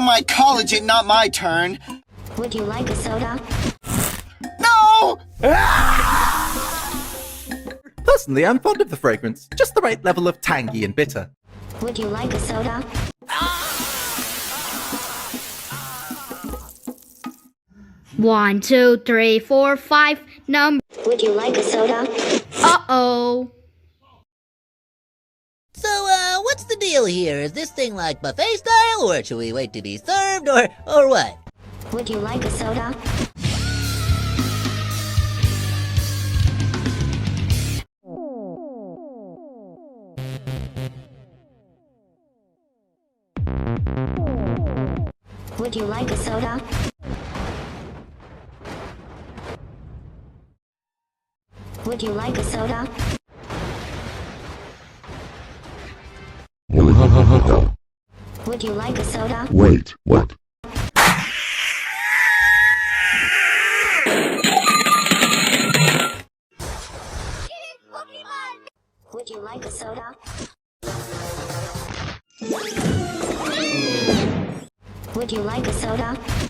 my collagen, not my turn. Would you like a soda? No! Personally, I'm fond of the fragrance. Just the right level of tangy and bitter. Would you like a soda? One, two, three, four, five. Number. Would you like a soda? Uh-oh. So, what's the deal here? Is this thing like buffet style, or should we wait to be served, or what? Would you like a soda? Would you like a soda? Would you like a soda? Would you like a soda? Wait, what? Would you like a soda? Would you like a soda?